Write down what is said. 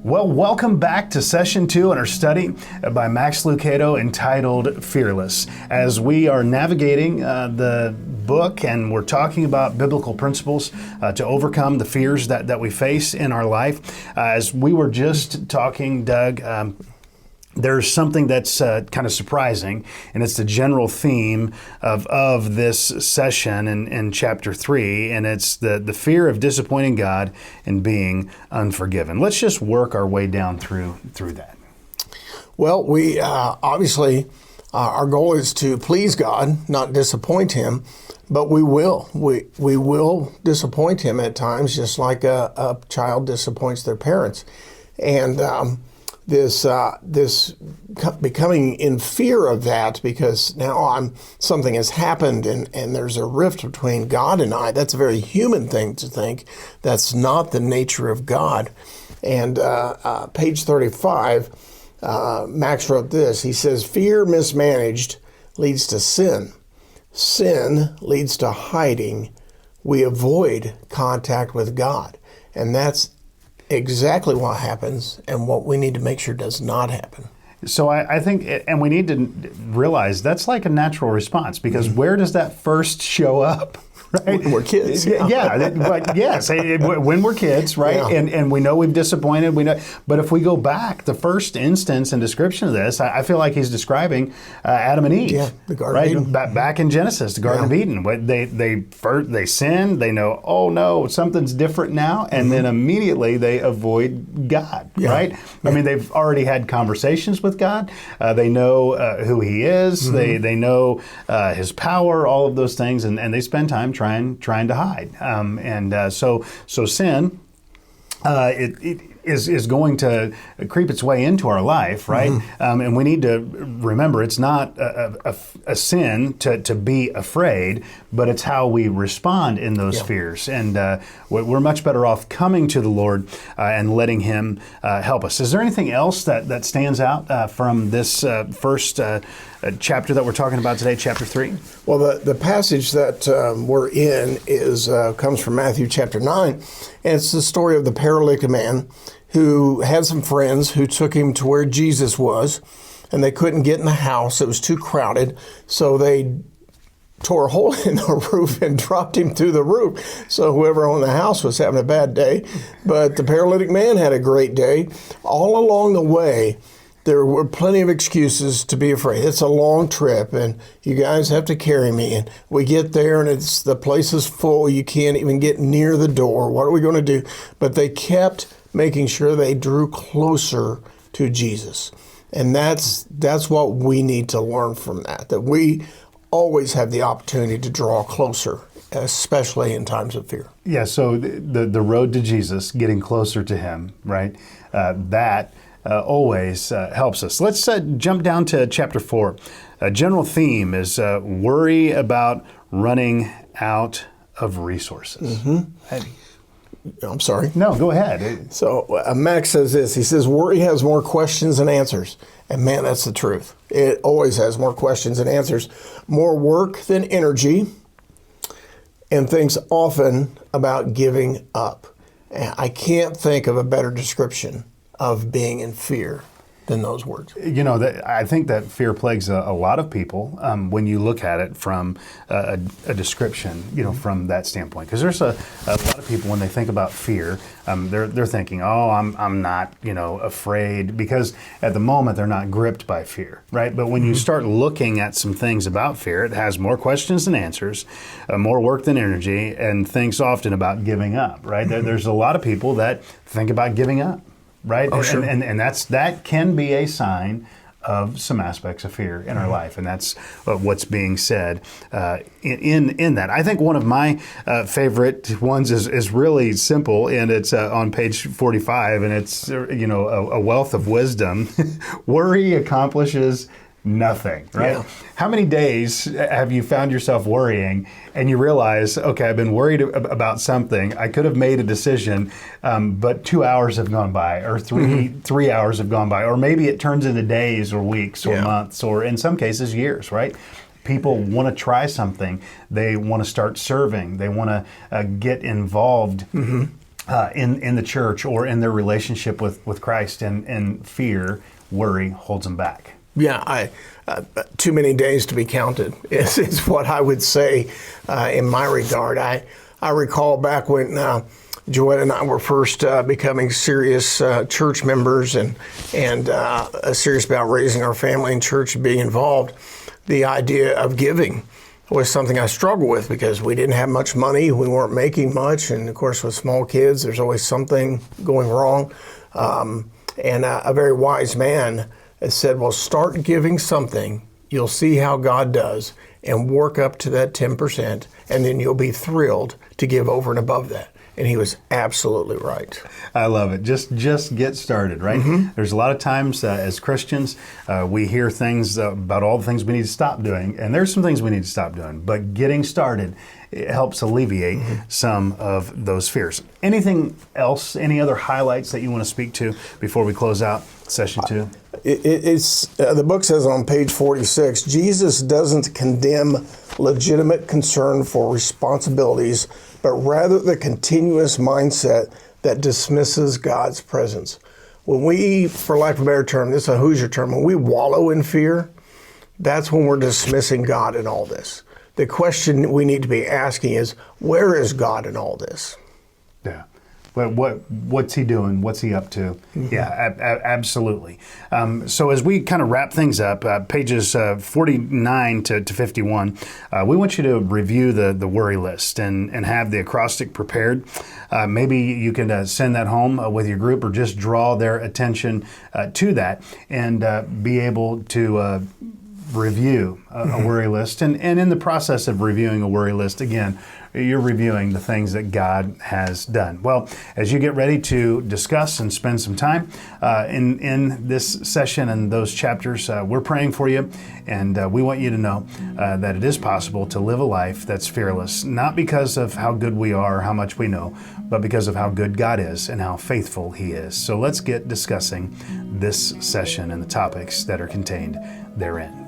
Well, welcome back to Session 2 in our study by Max Lucado entitled Fearless. As we are navigating the book and we're talking about biblical principles to overcome the fears that we face in our life, as we were just talking, Doug, there's something that's kind of surprising, and it's the general theme of this session in chapter 3, and it's the fear of disappointing God and being unforgiven. Let's just work our way down through that. Well, we obviously, our goal is to please God, not disappoint Him, but we will. We will disappoint Him at times, just like a child disappoints their parents. And this becoming in fear of that, because now something has happened and there's a rift between God and I. That's a very human thing to think. That's not the nature of God. And page 35, Max wrote this. He says, fear mismanaged leads to sin. Sin leads to hiding. We avoid contact with God. And that's exactly what happens and what we need to make sure does not happen. So I think, and we need to realize that's like a natural response, because where does that first show up? Right? When we're kids. Yeah, but yes, when we're kids, right? Yeah. And we know we've disappointed, but if we go back, the first instance and description of this, I feel like he's Adam and Eve. Yeah, the Garden of Eden. Back in Genesis, the Garden of Eden. They sin, they know, oh no, something's different now, and then immediately they avoid God, right? I mean, they've already had conversations with God. They know who He is. They know His power, all of those things, and they spend time trying to hide, so sin it is going to creep its way into our life, right? And we need to remember it's not a sin to be afraid, but it's how we respond in those fears. And we're much better off coming to the Lord and letting Him help us. Is there anything else that stands out from this first chapter that we're talking about today, chapter 3? Well, the passage that we're in comes from Matthew chapter 9, and it's the story of the paralytic man who had some friends who took him to where Jesus was, and they couldn't get in the house. It was too crowded, so they tore a hole in the roof and dropped him through the roof. So whoever owned the house was having a bad day, but the paralytic man had a great day. All along the way, there were plenty of excuses to be afraid. It's a long trip, and you guys have to carry me. And we get there, and the place is full. You can't even get near the door. What are we going to do? But they kept making sure they drew closer to Jesus. And that's what we need to learn from that we always have the opportunity to draw closer, especially in times of fear. Yeah, so the road to Jesus, getting closer to Him, right? That always helps us. Let's jump down to chapter 4. A general theme is worry about running out of resources. I'm sorry. No, go ahead. So Max says this. He says, worry has more questions than answers. And man, that's the truth. It always has more questions than answers. More work than energy, and thinks often about giving up. And I can't think of a better description of being in fear than those words. You know, I think that fear plagues a lot of people when you look at it from a description, from that standpoint. Because there's a lot of people, when they think about fear, they're thinking, oh, I'm not, afraid, because at the moment they're not gripped by fear, right? But when you start looking at some things about fear, it has more questions than answers, more work than energy, and thinks often about giving up, right? There's a lot of people that think about giving up. Right? Oh, sure. And that can be a sign of some aspects of fear in our life, and that's what's being said in that. I think one of my favorite ones is really simple, and it's on page 45, and it's a wealth of wisdom. Worry accomplishes nothing, right? Yeah. How many days have you found yourself worrying and you realize, okay, I've been worried about something. I could have made a decision, but 2 hours have gone by, or three hours have gone by, or maybe it turns into days or weeks or months, or in some cases years, right? People want to try something. They want to start serving. They want to get involved in the church or in their relationship with Christ, and fear, worry holds them back. Yeah, too many days to be counted is what I would say in my regard. I recall back when Joette and I were first becoming serious church members and serious about raising our family in church and being involved. The idea of giving was something I struggled with because we didn't have much money, we weren't making much, and of course with small kids there's always something going wrong. And a very wise man said, well, start giving something, you'll see how God does, and work up to that 10%, and then you'll be thrilled to give over and above that. And he was absolutely right. I love it. Just get started, right? Mm-hmm. There's a lot of times as Christians, we hear things about all the things we need to stop doing, and there's some things we need to stop doing. But getting started, it helps alleviate some of those fears. Anything else, any other highlights that you want to speak to before we close out session 2? The book says on page 46, Jesus doesn't condemn legitimate concern for responsibilities, but rather the continuous mindset that dismisses God's presence. When we, for lack of a better term, this is a Hoosier term, when we wallow in fear, that's when we're dismissing God in all this. The question we need to be asking is, where is God in all this? Yeah. What's he doing? What's he up to? Mm-hmm. Yeah, absolutely. So as we kind of wrap things up, pages 49 to 51, we want you to review the worry list and have the acrostic prepared. Maybe you can send that home with your group, or just draw their attention to that and be able to review a worry list. And in the process of reviewing a worry list, again, you're reviewing the things that God has done. Well, as you get ready to discuss and spend some time in this session and those chapters, we're praying for you, and we want you to know that it is possible to live a life that's fearless, not because of how good we are or how much we know, but because of how good God is and how faithful He is. So let's get discussing this session and the topics that are contained therein.